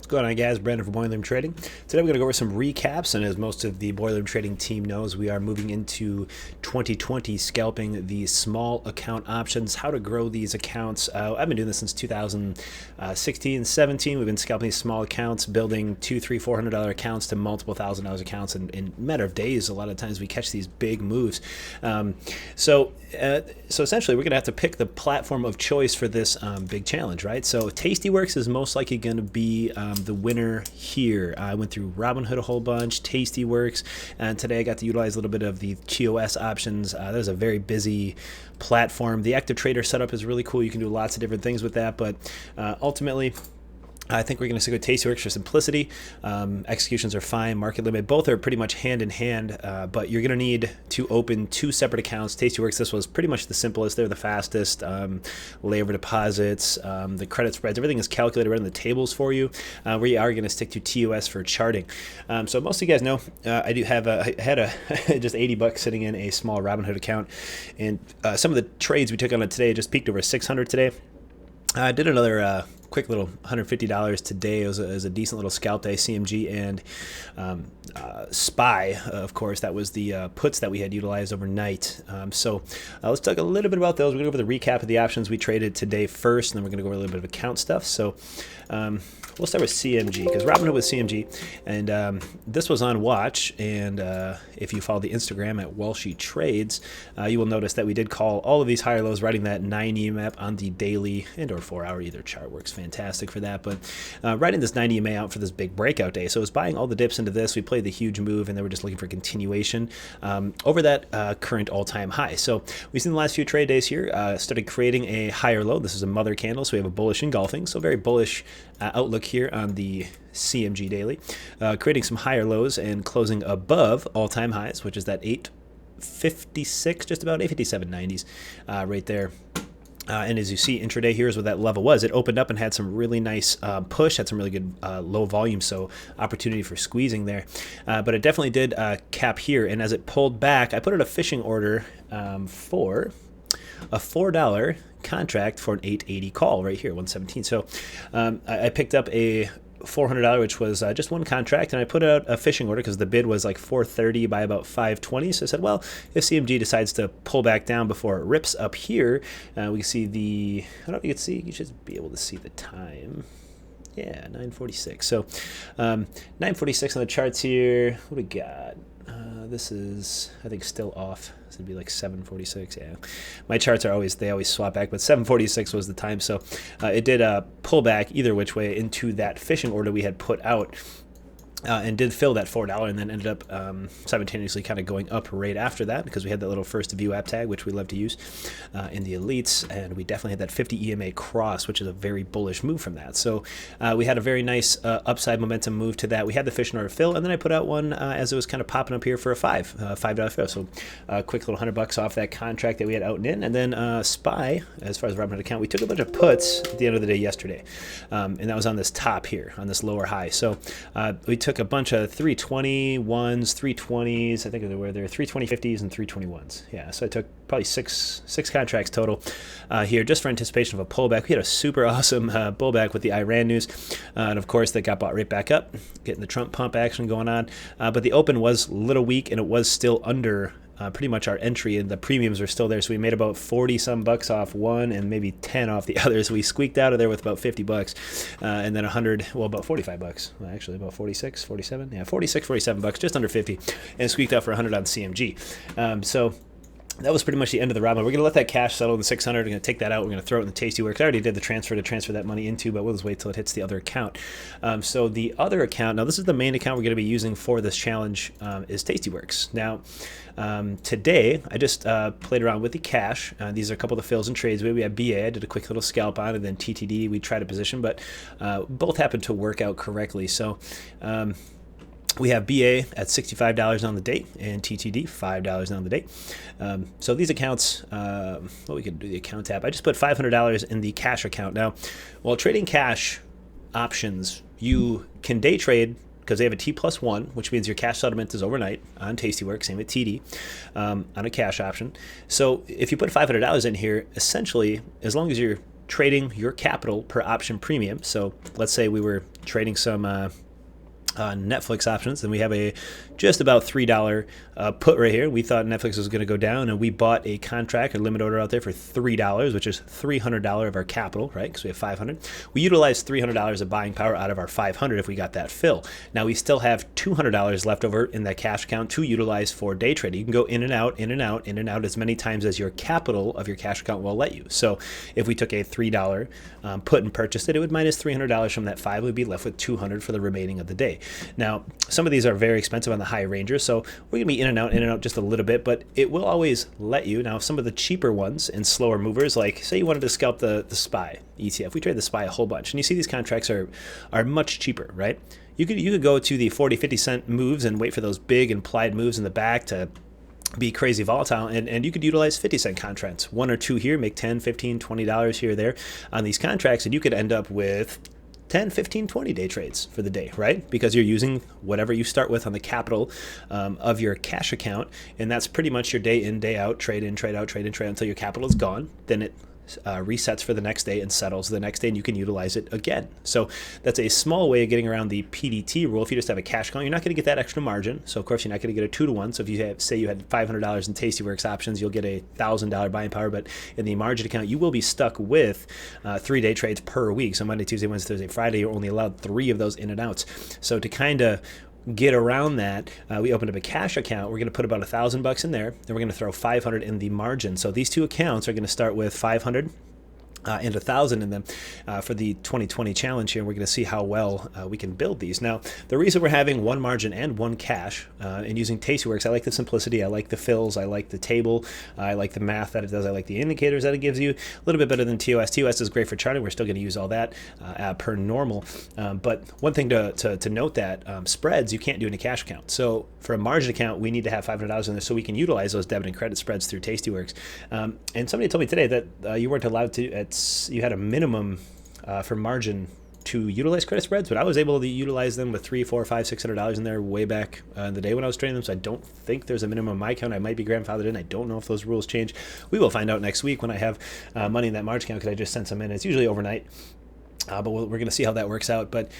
What's going on, guys? Brandon from Boiler Room Trading. Today we're going to go over some recaps, and as most of the Boiler Room Trading team knows, we are moving into 2020 scalping the small account options, how to grow these accounts. I've been doing this since 2016, 17. We've been scalping these small accounts, building $200, $300, $400 accounts to multiple $1,000 accounts in a matter of days. A lot of times we catch these big moves. So essentially, we're going to have to pick the platform of choice for this big challenge, right? So Tastyworks is most likely going to be the winner here. I went through Robinhood a whole bunch, Tastyworks, and today I got to utilize a little bit of the TOS options. That was a very busy platform. The active trader setup is really cool. You can do lots of different things with that, but ultimately, I think we're going to stick with Tastyworks for simplicity. Executions are fine. Market limit, both are pretty much hand in hand, but you're going to need to open two separate accounts. Tastyworks, this was pretty much the simplest. They're the fastest. Layover deposits, the credit spreads, everything is calculated right in the tables for you. We are going to stick to TOS for charting. So most of you guys know, I do have I had just $80 sitting in a small Robinhood account, and some of the trades we took on it today just peaked over 600 today. I did another quick little $150 today. It was a decent little scalp day, CMG and SPY, of course. That was the puts that we had utilized overnight. So let's talk a little bit about those. We're going to go over the recap of the options we traded today first, and then we're going to go over a little bit of account stuff. So we'll start with CMG, because Robinhood was CMG, and this was on watch. And if you follow the Instagram at WALSH Trades, you will notice that we did call all of these higher lows, writing that 9 EMA on the daily and or 4-hour either chart works fantastic for that. But writing this 9 EMA out for this big breakout day, so it was buying all the dips into this. We played the huge move, and they were just looking for continuation over that current all-time high. So we've seen the last few trade days here started creating a higher low. This is a mother candle, so we have a bullish engulfing, so very bullish outlook here on the CMG daily, creating some higher lows and closing above all-time highs, which is that 856, just about 857.90s right there. And as you see, intraday, here's what that level was. It opened up and had some really nice push, had some really good low volume, so opportunity for squeezing there. But it definitely did cap here, and as it pulled back, I put in a fishing order for a $4 contract for an 880 call right here, 117. So I picked up a $400, which was just one contract, and I put out a fishing order because the bid was like 430 by about 520. So I said, well, if CMG decides to pull back down before it rips up here, we can see the, I don't know if you can see, you should be able to see the time. Yeah, 9:46. So 9:46 on the charts here. What do we got? This is, I think, still off. So it'd be like 7:46. Yeah, my charts are always, they always swap back, but 7:46 was the time. So it did pull back either which way into that fishing order we had put out. And did fill that $4, and then ended up simultaneously kind of going up right after that, because we had that little first view app tag, which we love to use in the elites, and we definitely had that 50 EMA cross, which is a very bullish move from that. So we had a very nice upside momentum move to that. We had the fishing order fill, and then I put out one as it was kind of popping up here for a $5 fill. So a quick little $100 off that contract that we had out and in. And then SPY, as far as Robinhood account, we took a bunch of puts at the end of the day yesterday, and that was on this top here, on this lower high. So we took a bunch of 321s, 320s. I think there were 320.50s and 321s. Yeah, so I took probably six contracts total here, just for anticipation of a pullback. We had a super awesome pullback with the Iran news, and of course that got bought right back up, getting the Trump pump action going on. But the open was a little weak, and it was still under pretty much our entry, and the premiums are still there. So we made about 40 some bucks off one and maybe 10 off the others. We squeaked out of there with about 50 bucks, and then 100, well, about 45 bucks. Well, actually about 46, 47. Yeah, 46, 47 bucks, just under 50, and squeaked out for 100 on CMG. So that was pretty much the end of the Robinhood. We're going to let that cash settle in the 600. We're going to take that out. We're going to throw it in the Tastyworks. I already did the transfer to transfer that money into, but we'll just wait till it hits the other account. So the other account, now this is the main account we're going to be using for this challenge, is Tastyworks. Now, today, I just played around with the cash. These are a couple of the fills and trades. We had BA. I did a quick little scalp on, and then TTD. We tried a position, but both happened to work out correctly. So we have BA at $65 on the date, and TTD $5 on the date. So these accounts, well, we can do the account tab. I just put $500 in the cash account. Now, while trading cash options, you can day trade, because they have a T+1, which means your cash settlement is overnight on Tastyworks, same with TD, on a cash option. So if you put $500 in here, essentially, as long as you're trading your capital per option premium. So let's say we were trading some Netflix options, and we have a just about $3 put right here. We thought Netflix was going to go down, and we bought a contract or limit order out there for $3, which is $300 of our capital, right? Because we have 500. We utilized $300 of buying power out of our 500 if we got that fill. Now we still have $200 left over in that cash account to utilize for day trading. You can go in and out, in and out, in and out as many times as your capital of your cash account will let you. So if we took a $3 put and purchased it, it would minus $300 from that 5. We'd be left with $200 for the remaining of the day. Now, some of these are very expensive on the high rangers, so we're going to be in and out just a little bit, but it will always let you. Now, some of the cheaper ones and slower movers, like say you wanted to scalp the SPY ETF, we trade the SPY a whole bunch, and you see these contracts are much cheaper, right? You could go to the 40, 50 cent moves and wait for those big implied moves in the back to be crazy volatile, and you could utilize 50-cent contracts. One or two here, make $10, $15, $20 here or there on these contracts, and you could end up with 10, 15, 20 day trades for the day, right? Because you're using whatever you start with on the capital of your cash account, and that's pretty much your day in, day out, trade in, trade out, trade in, trade out until your capital is gone. Then it resets for the next day and settles the next day, and you can utilize it again. So that's a small way of getting around the PDT rule. If you just have a cash account, you're not going to get that extra margin. So of course you're not going to get a 2-to-1. So if you have, say you had $500 in Tastyworks options, you'll get a $1,000 buying power, but in the margin account you will be stuck with 3-day trades per week. So Monday, Tuesday, Wednesday, Thursday, Friday, you're only allowed 3 of those in and outs. So to kind of get around that, we opened up a cash account. We're going to put about $1,000 in there, and we're going to throw 500 in the margin. So these two accounts are going to start with 500 and 1,000 in them for the 2020 challenge here. We're going to see how well we can build these. Now, the reason we're having one margin and one cash and using Tastyworks, I like the simplicity, I like the fills, I like the table, I like the math that it does, I like the indicators that it gives you. A little bit better than TOS. TOS is great for charting. We're still going to use all that per normal. But one thing to note that spreads you can't do in a cash account. So for a margin account, we need to have $500 in there so we can utilize those debit and credit spreads through Tastyworks. And somebody told me today that you weren't allowed to, you had a minimum for margin to utilize credit spreads, but I was able to utilize them with $300, $400, $500, $600 in there way back in the day when I was trading them. So I don't think there's a minimum on my account. I might be grandfathered in. I don't know if those rules change. We will find out next week when I have money in that margin account, because I just sent some in. It's usually overnight. But we're going to see how that works out. But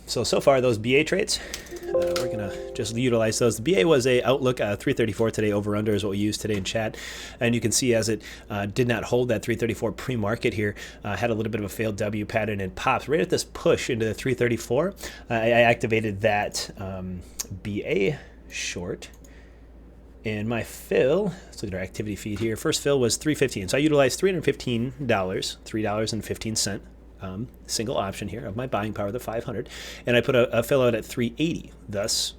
so far, those BA trades, we're going to just utilize those. The BA was a outlook 334 today. Over under is what we used today in chat. And you can see as it did not hold that 334 pre-market here, had a little bit of a failed W pattern and pops right at this push into the 334. I activated that BA short. And my fill, let's look at our activity feed here. First fill was $315. So I utilized $315, $3.15. Single option here of my buying power, the 500, and I put a fill out at 380. Thus,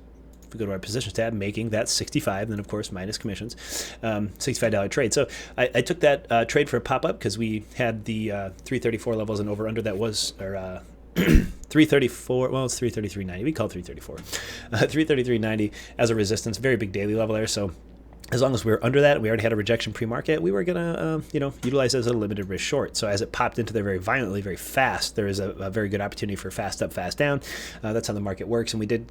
if we go to our positions tab, making that 65, then of course minus commissions, $65 trade. So I took that trade for a pop up because we had the 334 levels and over under that was, or 334, well, it's 333.90. We call it 334. 333.90 as a resistance, very big daily level there. So as long as we were under that, we already had a rejection pre-market, we were going to, utilize it as a limited risk short. So as it popped into there very violently, very fast, there is a very good opportunity for fast up, fast down. That's how the market works. And we did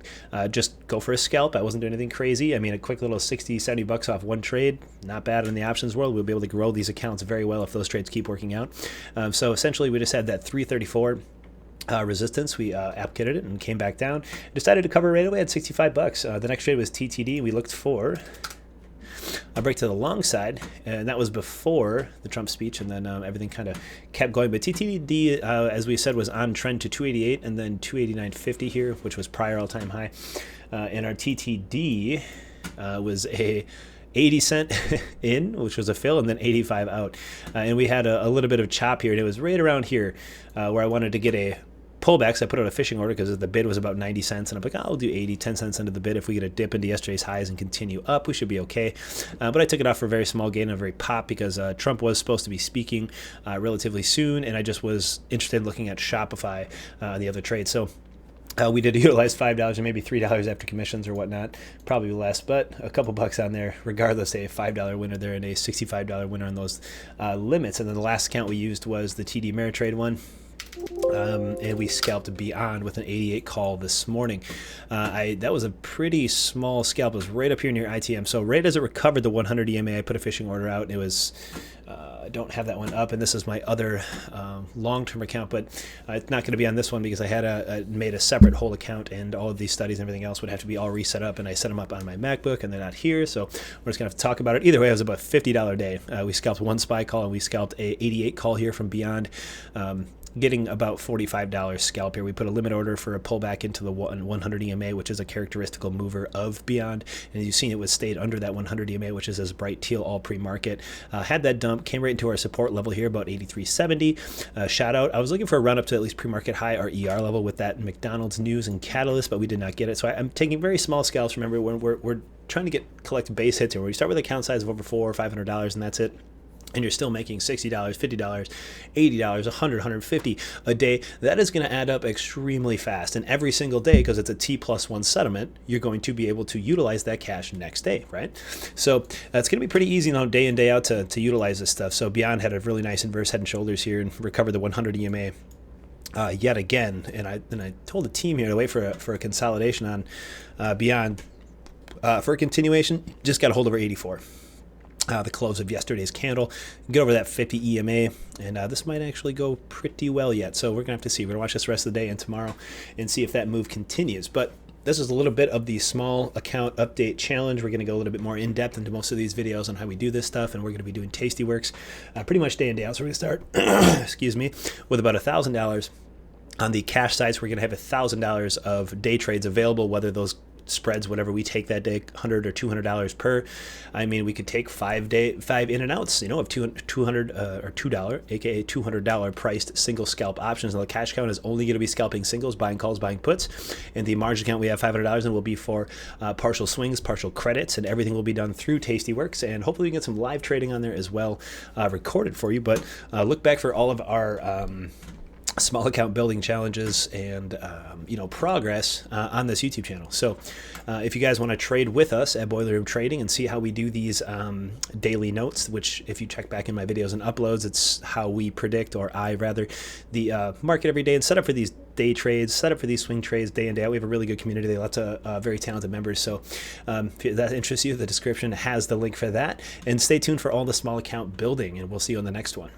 just go for a scalp. I wasn't doing anything crazy. I mean, a quick little 60, 70 bucks off one trade, not bad in the options world. We'll be able to grow these accounts very well if those trades keep working out. So essentially, we just had that 334 resistance. We app kitted it and came back down. Decided to cover right away at 65 bucks. The next trade was TTD. We looked for a break to the long side, and that was before the Trump speech, and then everything kind of kept going. But TTD, as we said, was on trend to 288 and then 289.50 here, which was prior all-time high. And our TTD was a 80 cent in, which was a fill, and then 85 out. And we had a little bit of chop here, and it was right around here where I wanted to get a pullback. So I put out a fishing order because the bid was about 90 cents, and I'm like, I'll do 80, 10 cents into the bid. If we get a dip into yesterday's highs and continue up, we should be okay. But I took it off for a very small gain and a very pop because Trump was supposed to be speaking relatively soon, and I just was interested in looking at Shopify, the other trade. So we did utilize $5 and maybe $3 after commissions or whatnot, probably less, but a couple bucks on there, regardless, a $5 winner there and a $65 winner on those limits. And then the last account we used was the TD Ameritrade one. And we scalped beyond with an 88 call this morning. That was a pretty small scalp. It was right up here near ITM. So right as it recovered the 100 EMA, I put a fishing order out. And it was, I don't have that one up, and this is my other long-term account, but it's not going to be on this one because I had made a separate whole account, and all of these studies and everything else would have to be all reset up, and I set them up on my MacBook, and they're not here, so we're just going to have to talk about it. Either way, it was about a $50 day. We scalped one SPY call, and we scalped a 88 call here from Beyond. Getting about $45 scalp here. We put a limit order for a pullback into the 100 EMA, which is a characteristical mover of Beyond. And you've seen it was stayed under that 100 EMA, which is this bright teal all pre-market. Had that dump, came right into our support level here, about 83.70. Shout out. I was looking for a run up to at least pre-market high or ER level with that McDonald's news and catalyst, but we did not get it. So I'm taking very small scalps. Remember, when we're trying to collect base hits here, where we start with a account size of over $400 or $500, and that's it. And you're still making $60, $50, $80, $100, $150 a day, that is going to add up extremely fast. And every single day, because it's a T+1 settlement, you're going to be able to utilize that cash next day, right? So it's going to be pretty easy now, day in, day out, to utilize this stuff. So Beyond had a really nice inverse head and shoulders here and recovered the 100 EMA. Yet again, and I told the team here to wait for a consolidation on Beyond. For a continuation, just got a hold over 84. The close of yesterday's candle, get over that 50 EMA, and this might actually go pretty well yet. So we're gonna have to see. We're gonna watch this rest of the day and tomorrow and see if that move continues. But this is a little bit of the small account update challenge. We're gonna go a little bit more in depth into most of these videos on how we do this stuff, and we're gonna be doing tasty works pretty much day in, day out. So we're gonna start, excuse me, with about $1,000 on the cash side. So we're gonna have $1,000 of day trades available, whether those spreads, whatever we take that day, $100 or $200 per. I mean, we could take five in and outs, of $200 or $2, aka $200 priced single scalp options. Now the cash count is only going to be scalping singles, buying calls, buying puts, and the margin account we have $500 and will be for partial swings, partial credits, and everything will be done through Tasty Works. And hopefully we can get some live trading on there as well, recorded for you. But look back for all of our small account building challenges and progress on this YouTube channel. So if you guys want to trade with us at Boiler Room Trading and see how we do these daily notes, which if you check back in my videos and uploads, it's how we predict, or I rather, the market every day and set up for these day trades, set up for these swing trades day in, day out. We have a really good community, lots of very talented members. So if that interests you, the description has the link for that. And stay tuned for all the small account building, and we'll see you on the next one.